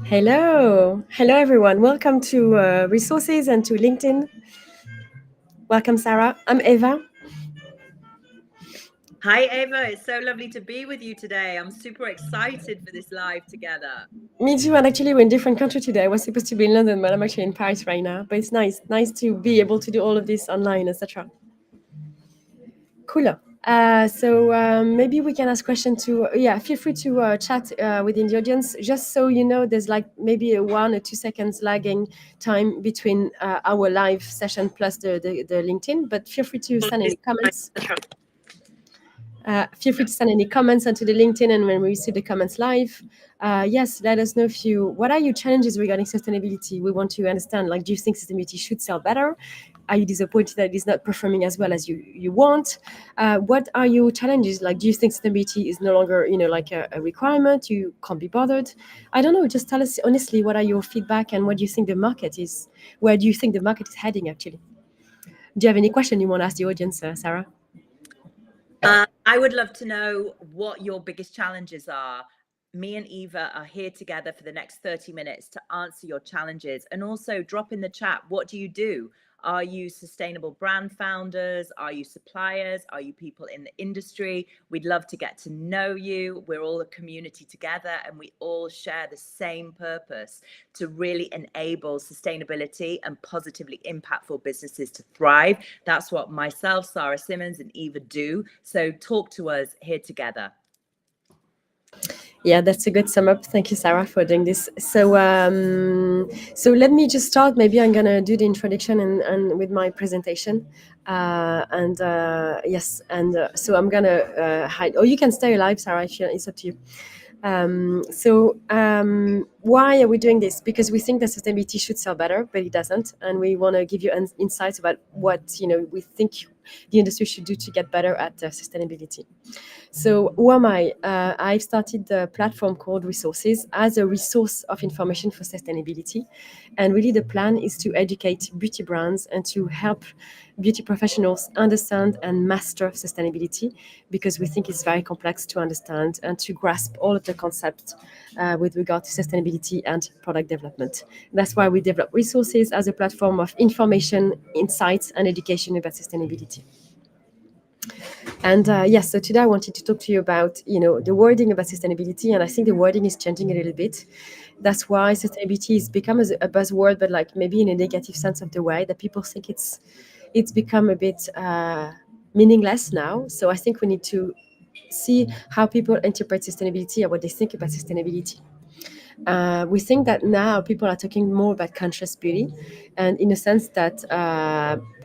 Hello everyone. Welcome to Resources and to LinkedIn. Welcome, Sarah. I'm Eva. Hi, Eva. It's so lovely to be with you today. I'm super excited for this live together. Me too. And actually, we're in different country today. I was supposed to be in London, but I'm actually in Paris right now. But it's nice to be able to do all of this online, etc. Cool. So maybe we can ask question to feel free to chat within the audience, just so you know there's like maybe a 1 or 2 seconds lagging time between our live session plus the LinkedIn, but feel free to send any comments. Feel free to send any comments onto the LinkedIn, and when we receive the comments live, yes, let us know what are your challenges regarding sustainability. We want to understand, like, do you think sustainability should sell better? Are you disappointed that it's not performing as well as you want? What are your challenges? Like, do you think sustainability is no longer, like a requirement? You can't be bothered. I don't know. Just tell us honestly, what are your feedback and what do you think the market is? Where do you think the market is heading, actually? Do you have any question you want to ask the audience, Sarah? I would love to know what your biggest challenges are. Me and Eva are here together for the next 30 minutes to answer your challenges, and also drop in the chat, what do you do? Are you sustainable brand founders? Are you suppliers? Are you people in the industry? We'd love to get to know you. We're all a community together, and we all share the same purpose to really enable sustainability and positively impactful businesses to thrive. That's what myself, Sarah Simmons, and Eva do. So talk to us here together. Yeah, that's a good sum up. Thank you, Sarah, for doing this. So let me just start. Maybe I'm gonna do the introduction and with my presentation. So I'm gonna hide. Or you can stay alive, Sarah. If it's up to you. Why are we doing this? Because we think that sustainability should sell better, but it doesn't, and we want to give you insights about what we think the industry should do to get better at sustainability. So who am I? I've started the platform called Resources as a resource of information for sustainability. And really the plan is to educate beauty brands and to help beauty professionals understand and master sustainability, because we think it's very complex to understand and to grasp all of the concepts with regard to sustainability and product development. That's why we develop Resources as a platform of information, insights, and education about sustainability. And yes, so today I wanted to talk to you about, the wording about sustainability, and I think the wording is changing a little bit. That's why sustainability has become a buzzword, but like maybe in a negative sense of the way that people think it's become a bit meaningless now. So I think we need to see how people interpret sustainability and what they think about sustainability. We think that now people are talking more about conscious beauty, and in the sense that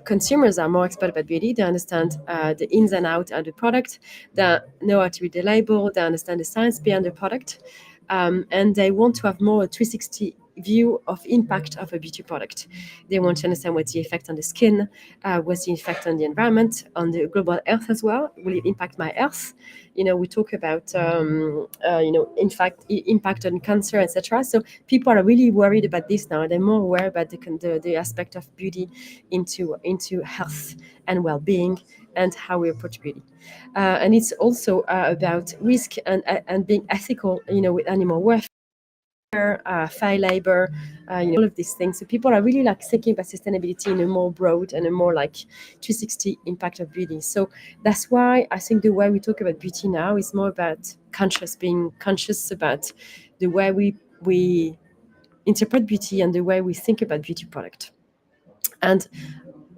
consumers are more expert about beauty. They understand the ins and outs of the product. They know how to read the label. They understand the science behind the product, and they want to have more a 360 view of impact of a beauty product. They want to understand what's the effect on the skin, what's the effect on the environment, on the global health as well. Will it impact my health? We talk about in fact impact on cancer, etc. So people are really worried about this now. They're more aware about the aspect of beauty into health and well-being and how we approach beauty. And it's also about risk and being ethical, with animal welfare, fair labor, all of these things. So people are really like thinking about sustainability in a more broad and a more like 360 impact of beauty. So that's why I think the way we talk about beauty now is more about being conscious about the way we interpret beauty and the way we think about beauty product. And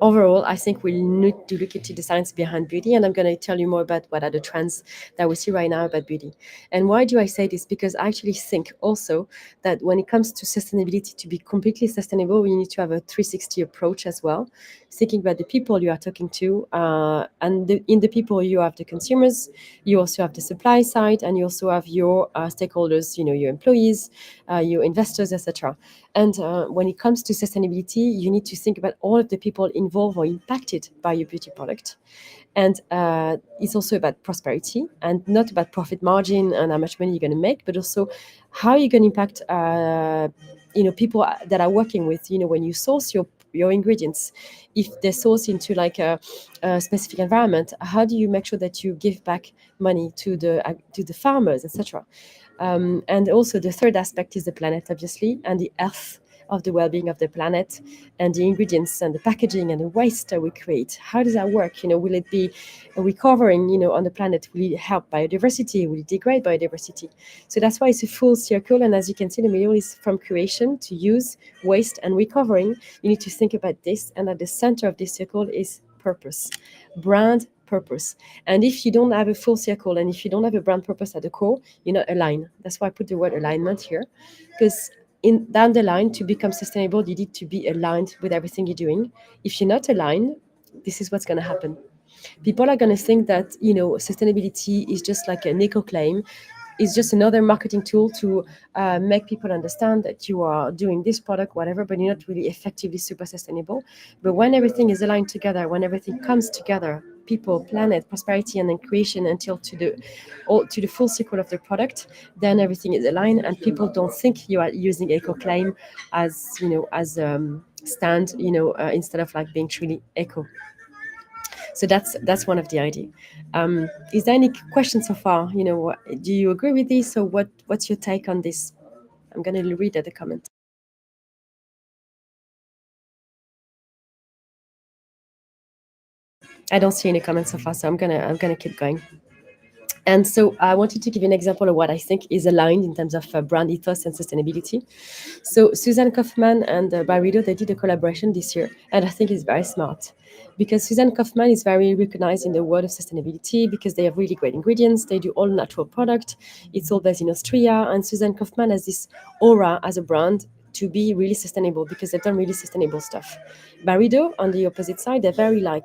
overall, I think we need to look into the science behind beauty, and I'm going to tell you more about what are the trends that we see right now about beauty. And why do I say this? Because I actually think also that when it comes to sustainability, to be completely sustainable, we need to have a 360 approach as well, thinking about the people you are talking to, and in the people you have the consumers, you also have the supply side, and you also have your stakeholders, your employees, your investors, etc. And when it comes to sustainability, you need to think about all of the people involved or impacted by your beauty product. And it's also about prosperity and not about profit margin and how much money you're going to make, but also how you're going to impact people that are working with, when you source your ingredients. If they're sourced into like a specific environment, how do you make sure that you give back money to the farmers, etc.? And also the third aspect is the planet, obviously, and the health of the well-being of the planet, and the ingredients and the packaging and the waste that we create. How does that work? Will it be recovering, on the planet? Will it help biodiversity? Will it degrade biodiversity? So that's why it's a full circle. And as you can see, the middle is from creation to use, waste, and recovering. You need to think about this. And at the center of this circle is purpose, brand purpose. And if you don't have a full circle, and if you don't have a brand purpose at the core, you're not aligned. That's why I put the word alignment here, because in down the line, to become sustainable, you need to be aligned with everything you're doing. If you're not aligned, this is what's going to happen. People are going to think that sustainability is just like an eco claim, is just another marketing tool to make people understand that you are doing this product, whatever, but you're not really effectively super sustainable. But when everything is aligned together, when everything comes together, people, planet, prosperity, and then creation, until to the full circle of the product, then everything is aligned, and people don't think you are using eco claim as as stand instead of like being truly eco. So that's one of the idea. Is there any question so far? Do you agree with this, or what's your take on this? I'm going to read at the comment. I don't see any comments so far, so I'm gonna keep going. And so I wanted to give you an example of what I think is aligned in terms of brand ethos and sustainability. So Suzanne Kaufman and Barrido, they did a collaboration this year, and I think it's very smart, because Suzanne Kaufman is very recognized in the world of sustainability because they have really great ingredients. They do all natural product. It's all based in Austria, and Suzanne Kaufman has this aura as a brand to be really sustainable because they've done really sustainable stuff. Barrido, on the opposite side, they're very like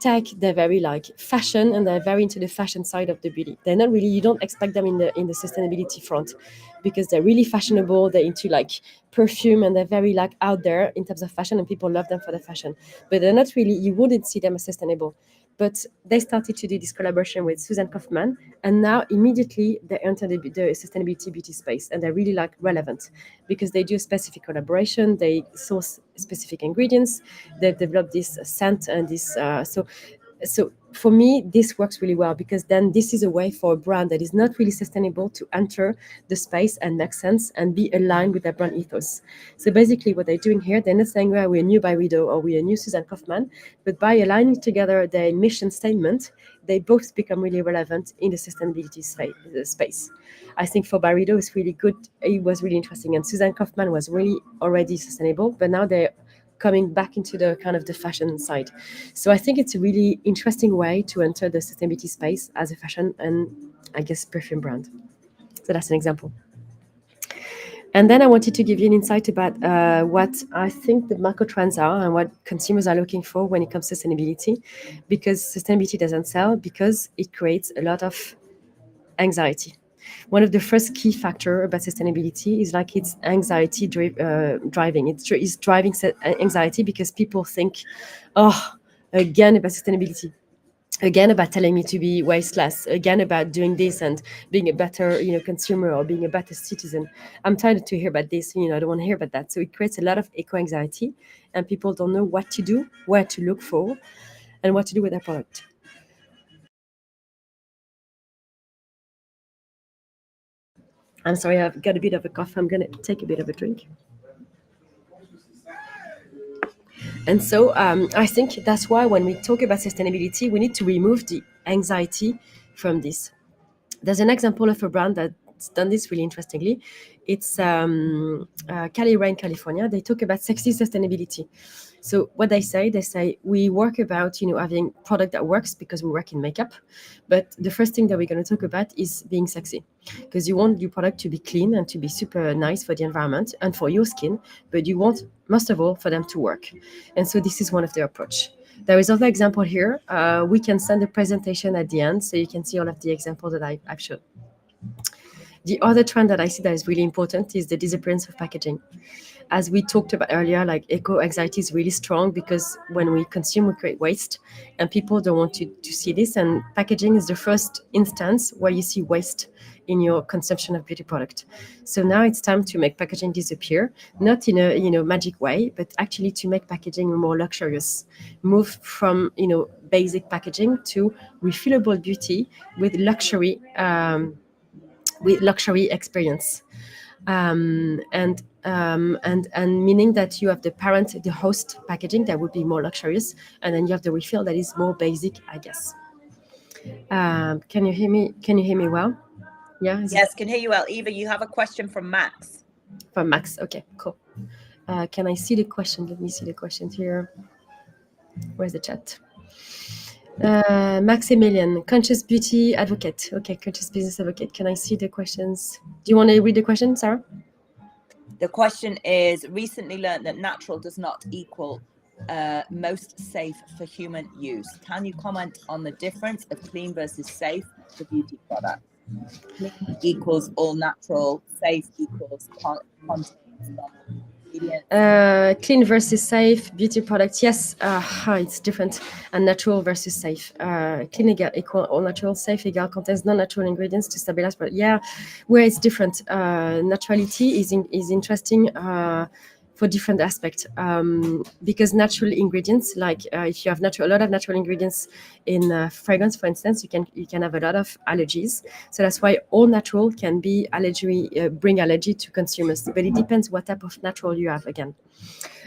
tech, they're very like fashion, and they're very into the fashion side of the beauty. They're not really, you don't expect them in the sustainability front, because they're really fashionable. They're into like perfume, and they're very like out there in terms of fashion, and people love them for the fashion. But they're not really, you wouldn't see them as sustainable. But they started to do this collaboration with Susan Kaufman, and now immediately they enter the sustainability beauty space, and they're really like relevant because they do a specific collaboration. They source specific ingredients. They've developed this scent and this. So for me, this works really well, because then this is a way for a brand that is not really sustainable to enter the space and make sense and be aligned with their brand ethos. So basically what they're doing here, they're not saying, well, we're new by Rideau or we're new Suzanne Kaufman, but by aligning together their mission statement, they both become really relevant in the sustainability space. I think for Barrido, it's really good. It was really interesting. And Suzanne Kaufman was really already sustainable, but now they're coming back into the kind of the fashion side. So I think it's a really interesting way to enter the sustainability space as a fashion and, I guess, perfume brand. So that's an example. And then I wanted to give you an insight about what I think the macro trends are and what consumers are looking for when it comes to sustainability, because sustainability doesn't sell because it creates a lot of anxiety. One of the first key factor about sustainability is like it's anxiety driving. It's driving anxiety because people think, oh, again about sustainability, again about telling me to be wasteless, again about doing this and being a better consumer or being a better citizen. I'm tired to hear about this. I don't want to hear about that. So it creates a lot of eco anxiety, and people don't know what to do, where to look for, and what to do with their product. I'm sorry, I've got a bit of a cough. I'm going to take a bit of a drink. And so I think that's why when we talk about sustainability, we need to remove the anxiety from this. There's an example of a brand that's done this really interestingly. It's Cali Rain, California. They talk about sexy sustainability. So what they say we work about having product that works because we work in makeup, but the first thing that we're going to talk about is being sexy, because you want your product to be clean and to be super nice for the environment and for your skin, but you want most of all for them to work. And so this is one of their approach. There is other example here. We can send a presentation at the end so you can see all of the examples that I've shown. The other trend that I see that is really important is the disappearance of packaging. As we talked about earlier, like eco anxiety is really strong because when we consume, we create waste, and people don't want to see this. And packaging is the first instance where you see waste in your consumption of beauty product. So now it's time to make packaging disappear, not in a magic way, but actually to make packaging more luxurious. Move from basic packaging to refillable beauty with luxury. with luxury experience. And meaning that you have the parent, the host packaging that would be more luxurious, and then you have the refill that is more basic, I guess. Can you hear me? Can you hear me well? Yeah, is it Yes, can hear you well. Eva, you have a question from Max. from Max? Okay, cool. Can I see the question? Let me see the question here. Where's the chat? Maximilian, conscious beauty advocate. Okay, conscious business advocate. Can I see the questions? Do you want to read the question, Sarah? The question is, recently learned that natural does not equal most safe for human use. Can you comment on the difference of clean versus safe for beauty products? Clean equals all natural, safe equals contains ingredients. Clean versus safe beauty products. Yes, it's different. And natural versus safe. Clean equal all natural, safe equal contains non-natural ingredients to stabilize. But yeah, where it's different. Naturality is interesting. For different aspects, because natural ingredients, like if you have a lot of natural ingredients in fragrance, for instance, you can have a lot of allergies. So that's why all natural can be bring allergy to consumers. But it depends what type of natural you have again.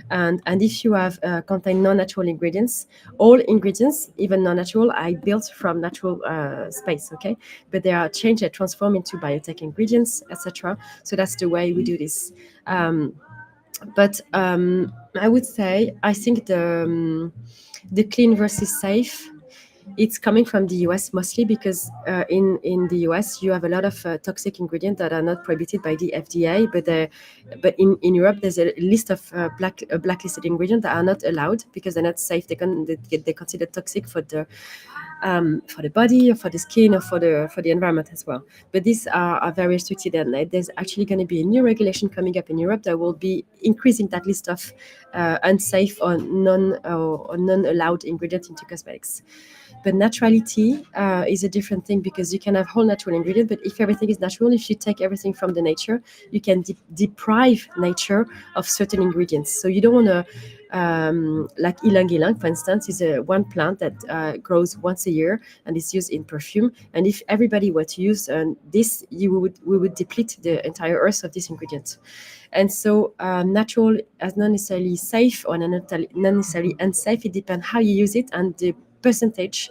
And if you have contain non-natural ingredients, all ingredients, even non-natural, are built from natural space. Okay, but they are changed and transformed into biotech ingredients, etc. So that's the way we do this. But I would say I think the clean versus safe, it's coming from the US mostly because in the US you have a lot of toxic ingredients that are not prohibited by the FDA, but in Europe there's a list of blacklisted ingredients that are not allowed because they're not safe. They're considered toxic for the body or for the skin or for the environment as well. But these are very restricted, and there's actually going to be a new regulation coming up in Europe that will be increasing that list of unsafe or non-allowed ingredients into cosmetics. But naturality is a different thing because you can have whole natural ingredient, but if everything is natural, if you take everything from the nature, you can deprive nature of certain ingredients. So you don't want to, like ylang ylang, for instance, is a one plant that grows once a year and is used in perfume. And if everybody were to use this, we would deplete the entire earth of this ingredient. And so natural is not necessarily safe or not necessarily unsafe. It depends how you use it and the percentage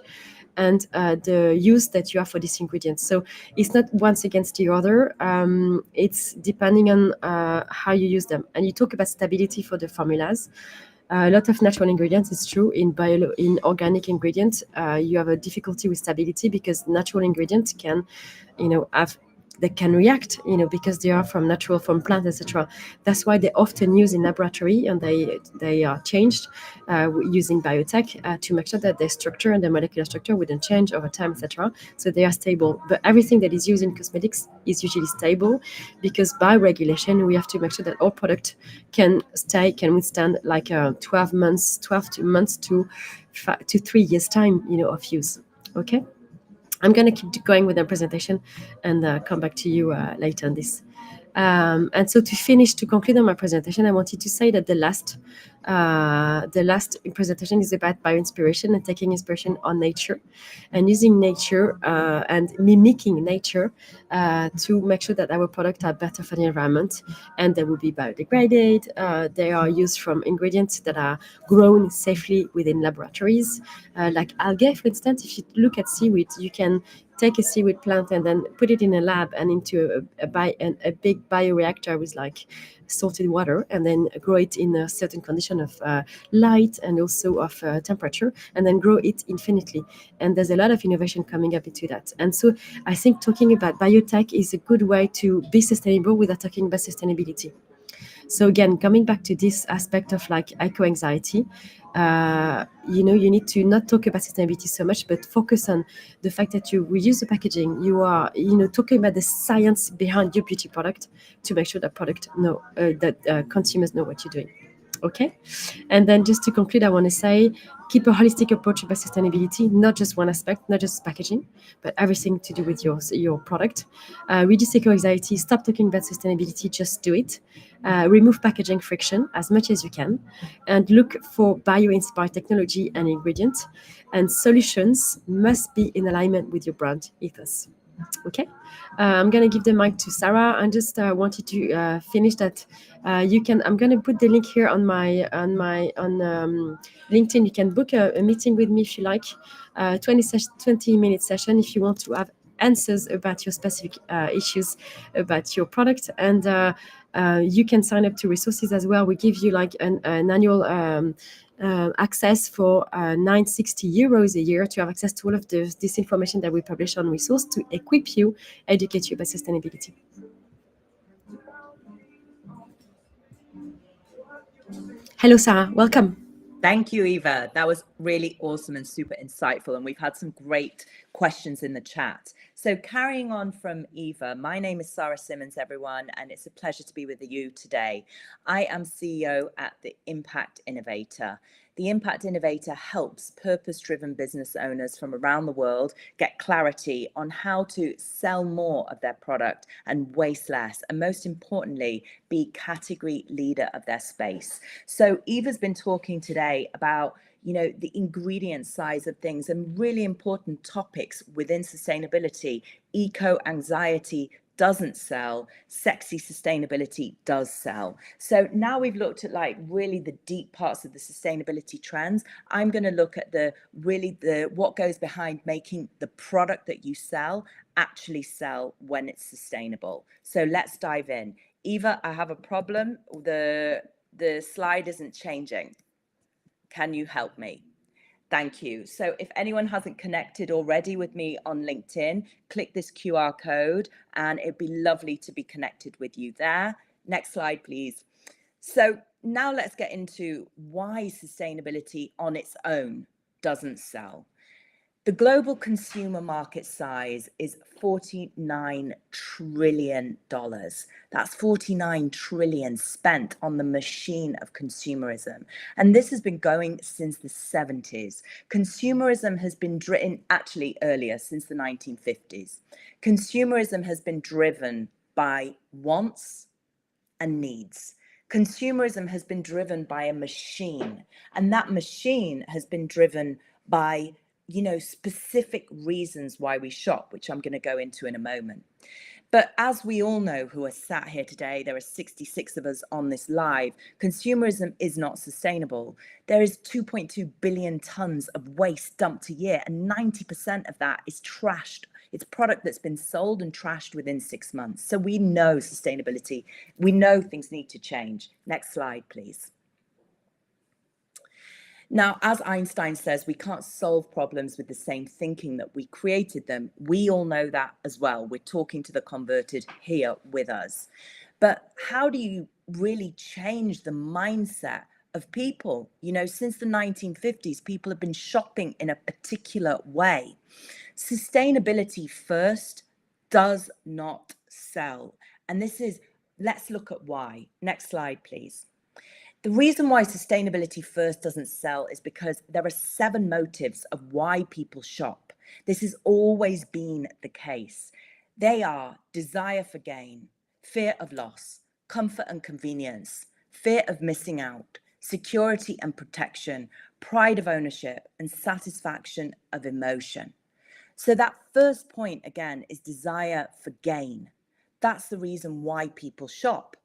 and the use that you have for these ingredients. So it's not once against the other. It's depending on how you use them. And you talk about stability for the formulas. A lot of natural ingredients, it's true. In organic ingredients, you have a difficulty with stability because natural ingredients can, have they can react, because they are from plants, etc. That's why they're often used in laboratory, and they are changed using biotech to make sure that their structure and the molecular structure wouldn't change over time, etc. So they are stable. But everything that is used in cosmetics is usually stable because by regulation we have to make sure that all product can withstand like 12 months to 3 years time, of use. Okay. I'm going to keep going with the presentation and come back to you later on this. And so to conclude on my presentation, I wanted to say that the last presentation is about bio-inspiration and taking inspiration on nature and using nature and mimicking nature to make sure that our products are better for the environment and they will be biodegraded. They are used from ingredients that are grown safely within laboratories, like algae, for instance. If you look at seaweed, you can take a seaweed plant and then put it in a lab and into a big bioreactor with like salted water, and then grow it in a certain condition of light and also of temperature, and then grow it infinitely. And there's a lot of innovation coming up into that. And so I think talking about biotech is a good way to be sustainable without talking about sustainability. So again, coming back to this aspect of like eco-anxiety, you need to not talk about sustainability so much, but focus on the fact that you reuse the packaging. You are, talking about the science behind your beauty product to make sure that consumers know what you're doing. Okay. And then just to conclude, I want to say, keep a holistic approach about sustainability, not just one aspect, not just packaging, but everything to do with your product. Reduce eco-anxiety, stop talking about sustainability, just do it. Remove packaging friction as much as you can, and look for bio-inspired technology and ingredients. And solutions must be in alignment with your brand ethos. Okay, I'm gonna give the mic to Sarah. I just wanted to finish that. You can. I'm gonna put the link here on LinkedIn. You can book a meeting with me if you like. 20-minute session if you want to have answers about your specific issues about your product, and you can sign up to resources as well. We give you like an annual access for 960 euros a year to have access to all of this information that we publish on resource to equip you, educate you about sustainability. Hello, Sarah. Welcome. Thank you, Eva. That was really awesome and super insightful. And we've had some great questions in the chat. So, carrying on from Eva, my name is Sara Simmons, everyone, and it's a pleasure to be with you today. I am CEO at the Impact Innovator. The Impact Innovator helps purpose-driven business owners from around the world get clarity on how to sell more of their product and waste less, and most importantly, be category leader of their space. So Eva's been talking today about the ingredient size of things and really important topics within sustainability. Eco anxiety doesn't sell, sexy sustainability does sell. So now we've looked at like really the deep parts of the sustainability trends. I'm going to look at the what goes behind making the product that you sell actually sell when it's sustainable. So let's dive in. Eva, I have a problem. The slide isn't changing. Can you help me? Thank you. So if anyone hasn't connected already with me on LinkedIn, click this QR code and it'd be lovely to be connected with you there. Next slide, please. So now let's get into why sustainability on its own doesn't sell. The global consumer market size is $49 trillion. That's 49 trillion spent on the machine of consumerism. And this has been going since the 70s. Consumerism has been driven, actually earlier, since the 1950s. Consumerism has been driven by wants and needs. Consumerism has been driven by a machine, and that machine has been driven by specific reasons why we shop, which I'm going to go into in a moment. But as we all know who are sat here today, there are 66 of us on this live, consumerism is not sustainable. There is 2.2 billion tons of waste dumped a year, and 90% of that is trashed. It's product that's been sold and trashed within 6 months. So we know sustainability. We know things need to change. Next slide, please. Now, as Einstein says, we can't solve problems with the same thinking that we created them. We all know that as well. We're talking to the converted here with us. But how do you really change the mindset of people? Since the 1950s, people have been shopping in a particular way. Sustainability first does not sell. And let's look at why. Next slide, please. The reason why sustainability first doesn't sell is because there are 7 motives of why people shop. This has always been the case. They are desire for gain, fear of loss, comfort and convenience, fear of missing out, security and protection, pride of ownership, and satisfaction of emotion. So that first point, again, is desire for gain. That's the reason why people shop.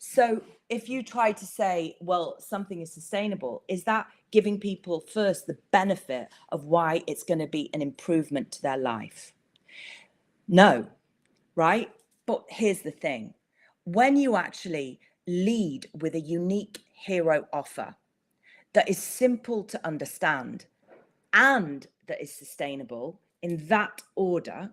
So if you try to say, well, something is sustainable, is that giving people first the benefit of why it's going to be an improvement to their life? No, right? But here's the thing. When you actually lead with a unique hero offer that is simple to understand and that is sustainable in that order,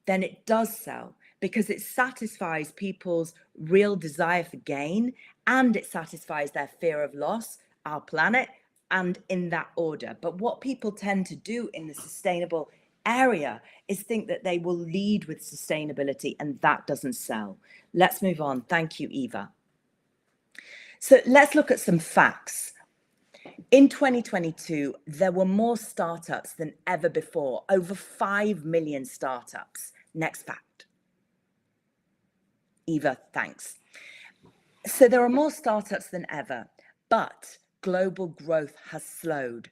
then it does sell, because it satisfies people's real desire for gain and it satisfies their fear of loss, our planet, and in that order. But what people tend to do in the sustainable area is think that they will lead with sustainability, and that doesn't sell. Let's move on. Thank you, Eva. So let's look at some facts. In 2022, there were more startups than ever before, over 5 million startups. Next fact. Eva, thanks. So there are more startups than ever, but global growth has slowed.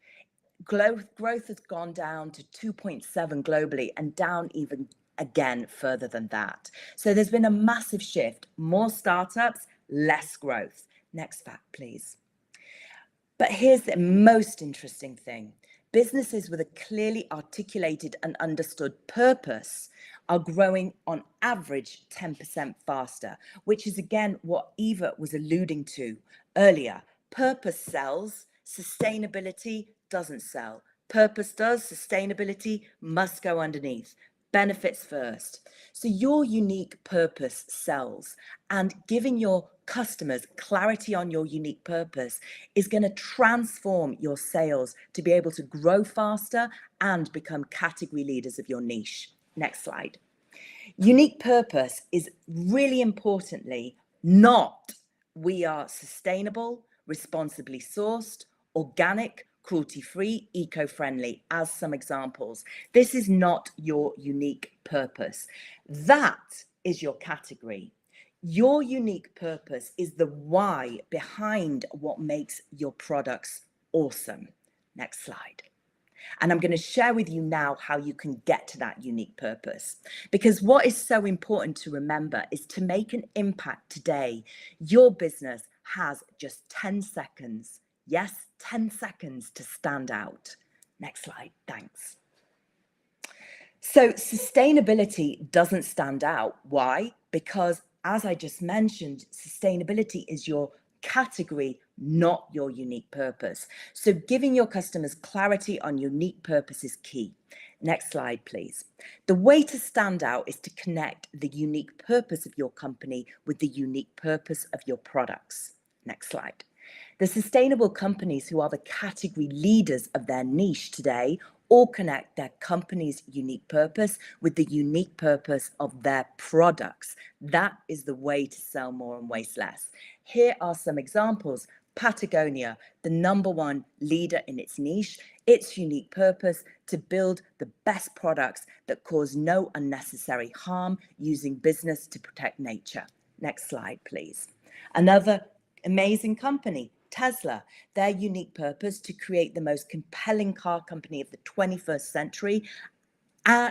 Growth has gone down to 2.7 globally and down even again further than that. So there's been a massive shift, more startups, less growth. Next fact, please. But here's the most interesting thing. Businesses with a clearly articulated and understood purpose are growing on average 10% faster, which is again what Eva was alluding to earlier. Purpose sells, sustainability doesn't sell. Purpose does, sustainability must go underneath. Benefits first. So your unique purpose sells, and giving your customers clarity on your unique purpose is going to transform your sales to be able to grow faster and become category leaders of your niche. Next slide. Unique purpose is really importantly not we are sustainable, responsibly sourced, organic, cruelty-free, eco-friendly, as some examples. This is not your unique purpose. That is your category. Your unique purpose is the why behind what makes your products awesome. Next slide. And I'm going to share with you now how you can get to that unique purpose. Because what is so important to remember is to make an impact today, your business has just 10 seconds. Yes, 10 seconds to stand out. Next slide, thanks. So sustainability doesn't stand out. Why? Because as I just mentioned, sustainability is your category, not your unique purpose. So giving your customers clarity on unique purpose is key. Next slide, please. The way to stand out is to connect the unique purpose of your company with the unique purpose of your products. Next slide. The sustainable companies who are the category leaders of their niche today all connect their company's unique purpose with the unique purpose of their products. That is the way to sell more and waste less. Here are some examples. Patagonia, the #1 leader in its niche, its unique purpose to build the best products that cause no unnecessary harm using business to protect nature. Next slide, please. Another amazing company, Tesla, their unique purpose to create the most compelling car company of the 21st century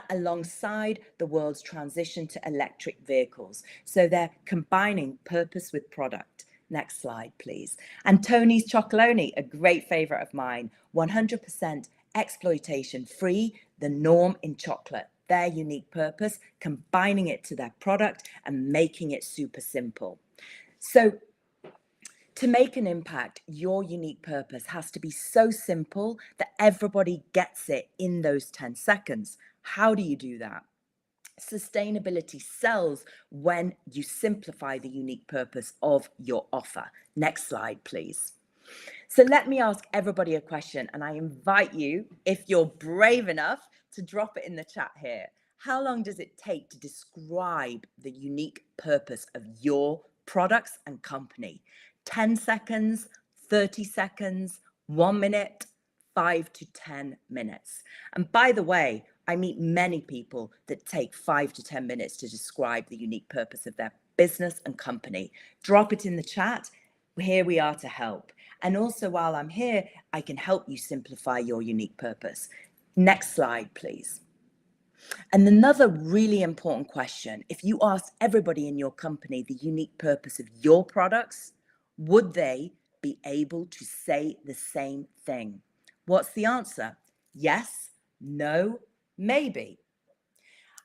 alongside the world's transition to electric vehicles. So they're combining purpose with product. Next slide, please. And Tony's Chocolonely, a great favorite of mine, 100% exploitation free, the norm in chocolate. Their unique purpose, combining it to their product and making it super simple. So to make an impact, your unique purpose has to be so simple that everybody gets it in those 10 seconds. How do you do that? Sustainability sells when you simplify the unique purpose of your offer. Next slide, please. So let me ask everybody a question, and I invite you, if you're brave enough, to drop it in the chat here. How long does it take to describe the unique purpose of your products and company? 10 seconds, 30 seconds, 1 minute, 5 to 10 minutes. And by the way, I meet many people that take 5 to 10 minutes to describe the unique purpose of their business and company. Drop it in the chat. Here we are to help. And also while I'm here, I can help you simplify your unique purpose. Next slide, please. And another really important question, if you asked everybody in your company the unique purpose of your products, would they be able to say the same thing? What's the answer? Yes, no, maybe.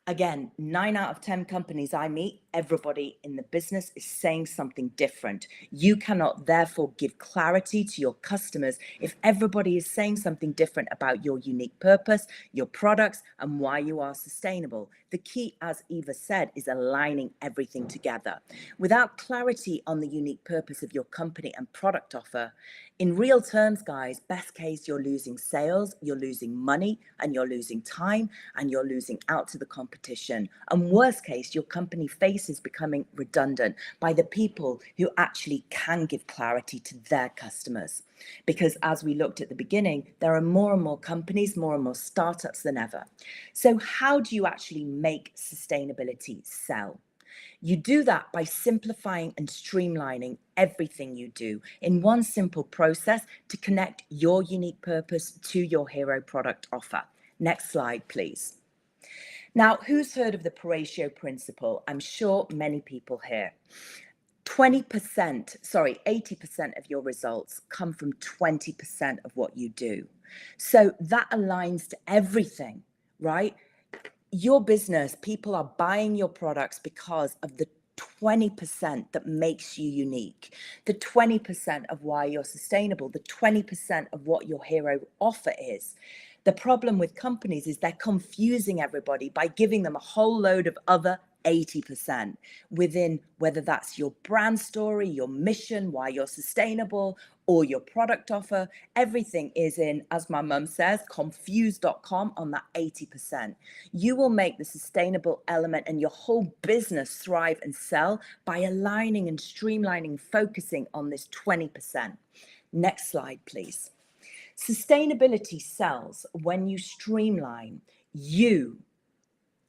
Again, 9 out of 10 companies I meet, everybody in the business is saying something different. You cannot therefore give clarity to your customers if everybody is saying something different about your unique purpose, your products, and why you are sustainable. The key, as Eva said, is aligning everything together. Without clarity on the unique purpose of your company and product offer, in real terms, guys, best case, you're losing sales, you're losing money, and you're losing time, and you're losing out to the competition. And worst case, your company faces becoming redundant by the people who actually can give clarity to their customers. Because as we looked at the beginning, there are more and more companies, more and more startups than ever. So how do you actually make sustainability sell? You do that by simplifying and streamlining everything you do in one simple process to connect your unique purpose to your hero product offer. Next slide, please. Now, who's heard of the Pareto principle? I'm sure many people here. 80% of your results come from 20% of what you do. So that aligns to everything, right? Your business, people are buying your products because of the 20% that makes you unique, the 20% of why you're sustainable, the 20% of what your hero offer is. The problem with companies is they're confusing everybody by giving them a whole load of other 80% within, whether that's your brand story, your mission, why you're sustainable, or your product offer. Everything is in, as my mum says, confused.com on that 80%. You will make the sustainable element and your whole business thrive and sell by aligning and streamlining, focusing on this 20%. Next slide, please. Sustainability sells when you streamline you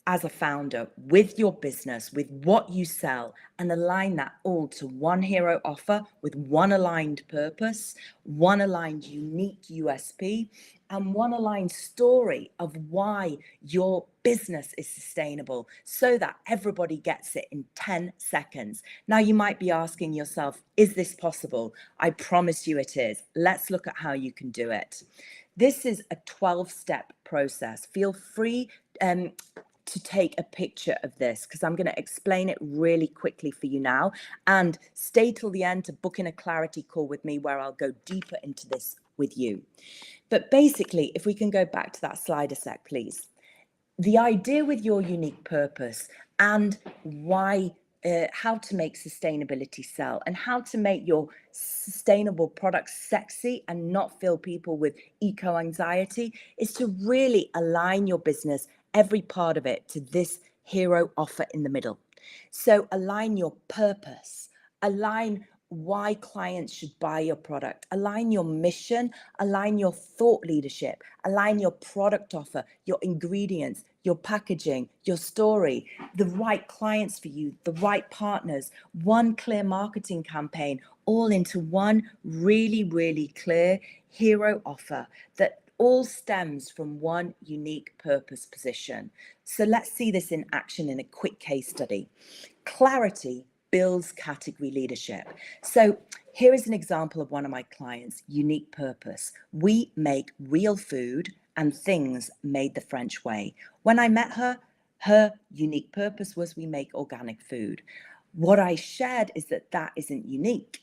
as a founder with your business, with what you sell, and align that all to one hero offer with one aligned purpose, one aligned unique USP, and one aligned story of why your business is sustainable so that everybody gets it in 10 seconds. Now, you might be asking yourself, is this possible? I promise you it is. Let's look at how you can do it. This is a 12-step process. Feel free to take a picture of this because I'm going to explain it really quickly for you now, and stay till the end to book in a clarity call with me where I'll go deeper into this with you. But basically, if we can go back to that slide a sec, please. The idea with your unique purpose and why, how to make sustainability sell and how to make your sustainable products sexy and not fill people with eco anxiety is to really align your business, every part of it, to this hero offer in the middle. So align your purpose, align why clients should buy your product, align your mission, align your thought leadership, align your product offer, your ingredients, your packaging, your story, the right clients for you, the right partners, one clear marketing campaign, all into one really, really clear hero offer that all stems from one unique purpose position. So let's see this in action in a quick case study. Clarity builds category leadership. So here is an example of one of my clients' unique purpose. We make real food and things made the French way. When I met her, her unique purpose was we make organic food. What I shared is that that isn't unique.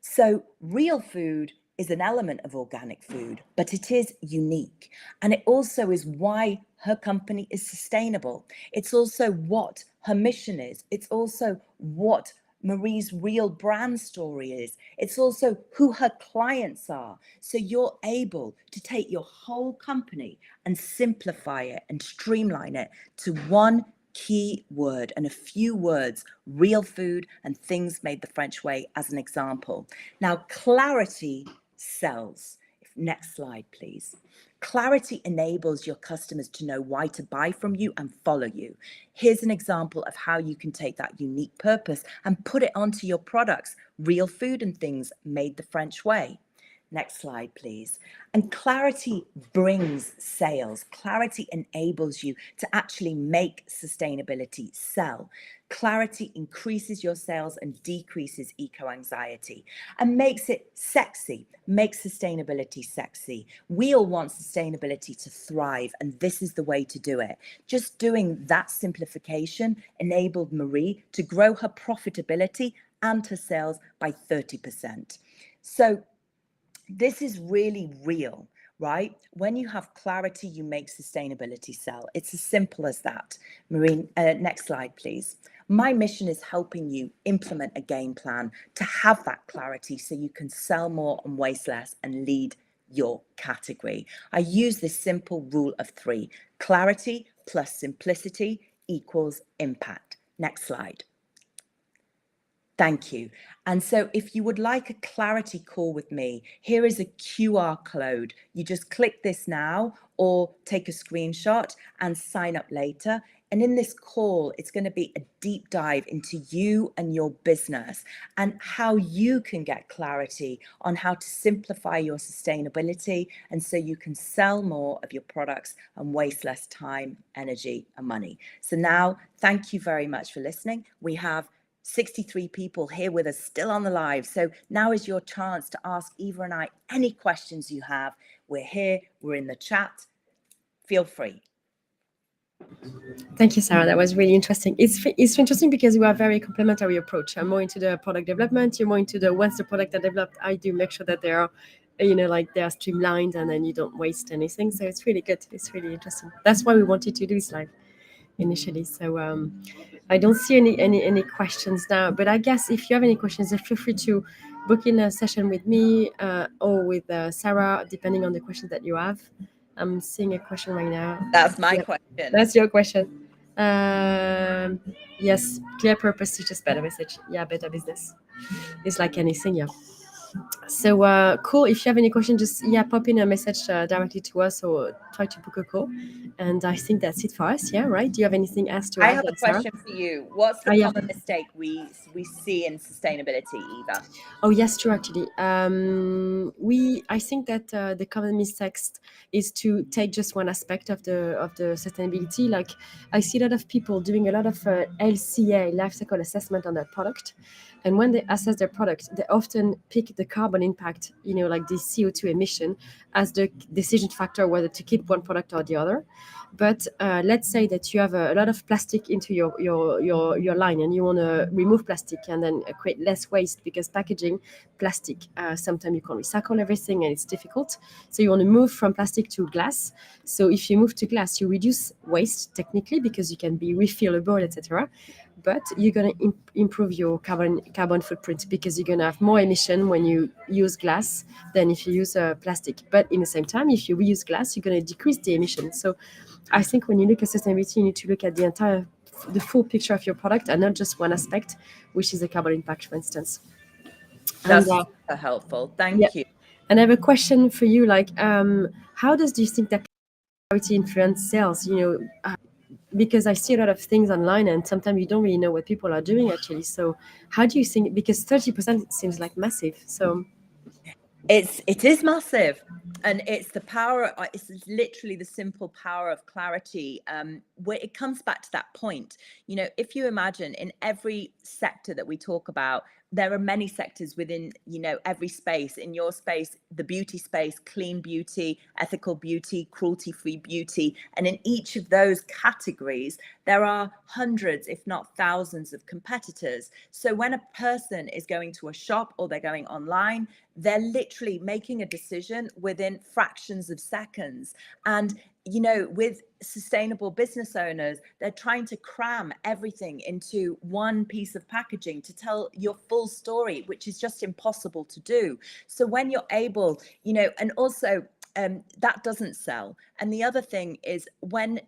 So real food is an element of organic food, but it is unique. And it also is why her company is sustainable. It's also what her mission is. It's also what Marie's real brand story is. It's also who her clients are. So you're able to take your whole company and simplify it and streamline it to one key word and a few words: real food and things made the French way, as an example. Now, clarity sells. Next slide, please. Clarity enables your customers to know why to buy from you and follow you. Here's an example of how you can take that unique purpose and put it onto your products: real food and things made the French way. Next slide, please. And clarity brings sales. Clarity enables you to actually make sustainability sell. Clarity increases your sales and decreases eco anxiety and makes it sexy, makes sustainability sexy. We all want sustainability to thrive, and this is the way to do it. Just doing that simplification enabled Marie to grow her profitability and her sales by 30%. So this is really real, right? When you have clarity, you make sustainability sell. It's as simple as that. Maureen, next slide, please. My mission is helping you implement a game plan to have that clarity so you can sell more and waste less and lead your category. I use this simple rule of 3. Clarity plus simplicity equals impact. Next slide. Thank you. And so if you would like a clarity call with me, here is a QR code. You just click this now or take a screenshot and sign up later. And in this call, it's going to be a deep dive into you and your business and how you can get clarity on how to simplify your sustainability, and so you can sell more of your products and waste less time, energy, and money. So now, thank you very much for listening. We have 63 people here with us still on the live. So now is your chance to ask Eva and I any questions you have. We're here, we're in the chat. Feel free. Thank you, Sarah. That was really interesting. It's interesting because we are very complementary approach. I'm more into the product development. You're more into the once the product are developed, I do make sure that they are, like they are streamlined and then you don't waste anything. So it's really good. It's really interesting. That's why we wanted to do this live initially. So I don't see any questions now. But I guess if you have any questions, feel free to book in a session with me or with Sarah, depending on the question that you have. I'm seeing a question right now. That's my Yep, question. that's your question. Yes, clear purpose teaches better message. Yeah, better business. It's like anything, yeah. So cool. If you have any question, just pop in a message directly to us or try to book a call. And I think that's it for us. Yeah, right. Do you have anything else to I add, have a Sarah? question for you. What's the Yeah. common mistake we see in sustainability, Eva? Oh yes, true. Actually, I think that the common mistake is to take just one aspect of the sustainability. Like I see a lot of people doing a lot of LCA, life cycle assessment on their product, and when they assess their product, they often pick the carbon impact, like the CO2 emission, as the decision factor whether to keep one product or the other. But let's say that you have a lot of plastic into your line, and you want to remove plastic and then create less waste because packaging plastic sometimes you can't recycle everything and it's difficult. So you want to move from plastic to glass. So if you move to glass, you reduce waste technically because you can be refillable, etc. But you're going to improve your carbon footprint because you're going to have more emission when you use glass than if you use plastic. But in the same time, if you reuse glass, you're going to decrease the emission. So I think when you look at sustainability, you need to look at the full picture of your product and not just one aspect, which is the carbon impact, for instance. That's And super helpful. yeah, Thank you. and I have a question for you. Like, how do you think that clarity influence sales? Because I see a lot of things online, and sometimes you don't really know what people are doing actually. So, how do you think? Because 30% seems like massive. So, It is massive, and it's the power. It's literally the simple power of clarity. Where it comes back to that point, if you imagine in every sector that we talk about, there are many sectors within, every space. In your space, the beauty space, clean beauty, ethical beauty, cruelty-free beauty, and in each of those categories, there are hundreds, if not thousands, of competitors. So when a person is going to a shop or they're going online, they're literally making a decision within fractions of seconds. And with sustainable business owners, they're trying to cram everything into one piece of packaging to tell your full story, which is just impossible to do. So when you're able, and also that doesn't sell. And the other thing is when,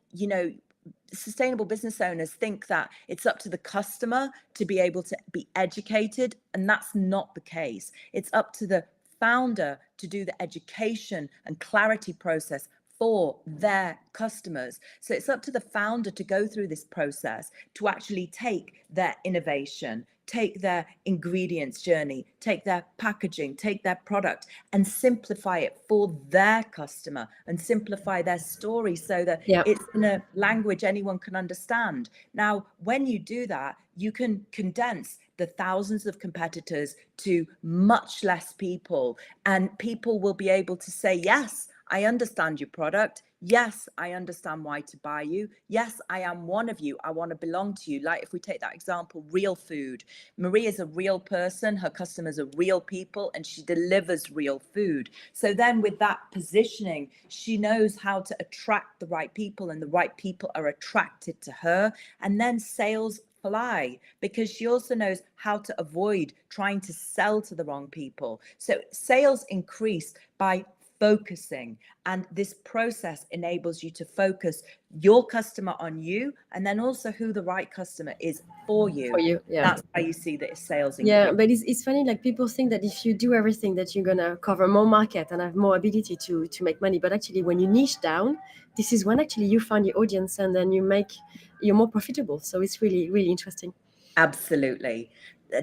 sustainable business owners think that it's up to the customer to be able to be educated, and that's not the case. It's up to the founder to do the education and clarity process for their customers. So it's up to the founder to go through this process to actually take their innovation, take their ingredients journey, take their packaging, take their product and simplify it for their customer and simplify their story so that yeah, it's in a language anyone can understand. Now, when you do that, you can condense the thousands of competitors to much less people, and people will be able to say, yes, I understand your product. Yes, I understand why to buy you. Yes, I am one of you. I want to belong to you. Like if we take that example, real food. Marie is a real person. Her customers are real people, and she delivers real food. So then with that positioning, she knows how to attract the right people, and the right people are attracted to her. And then sales fly because she also knows how to avoid trying to sell to the wrong people. So sales increase by focusing. And this process enables you to focus your customer on you, and then also who the right customer is for you. For you, yeah. That's why you see the sales Yeah, increase. but it's funny, like people think that if you do everything that you're gonna cover more market and have more ability to make money, but actually when you niche down, this is when actually you find your audience and then you're more profitable. So it's really, really interesting. Absolutely.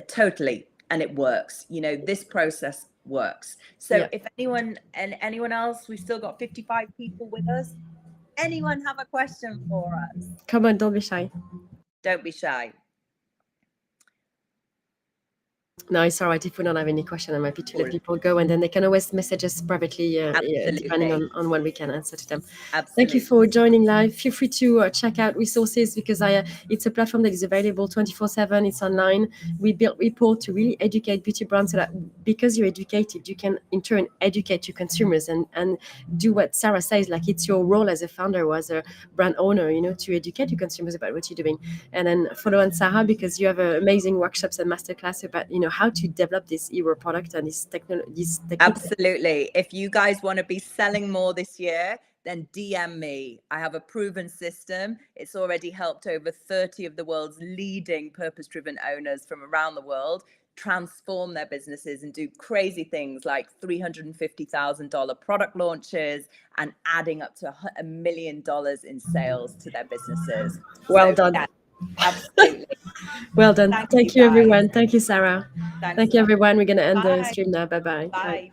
Totally. And it works. You know, this process works. So Yeah. if anyone else, we've still got 55 people with us. Anyone have a question for us? Come on, don't be shy. Don't be shy. No, it's all right. If we don't have any question, I'm happy to let people go, and then they can always message us privately, depending on when we can answer to them. Thank you Absolutely. for joining live. Feel free to check out resources, because it's a platform that is available 24/7. It's online. We built report to really educate beauty brands, so that because you're educated, you can in turn educate your consumers and do what Sarah says. Like, it's your role as a founder or as a brand owner, to educate your consumers about what you're doing. And then follow on Sarah, because you have amazing workshops and masterclass about how to develop this hero product and this technique. Absolutely. If you guys want to be selling more this year, then DM me. I have a proven system. It's already helped over 30 of the world's leading purpose-driven owners from around the world transform their businesses and do crazy things like $350,000 product launches and adding up to $1 million in sales to their businesses. Well So, done. yeah, absolutely. Well done. Thank you, guys. everyone. Thank you, Sarah. Thanks Thank you, a lot. everyone. We're going to end the Bye. stream now. Bye-bye. Bye. Bye. Bye.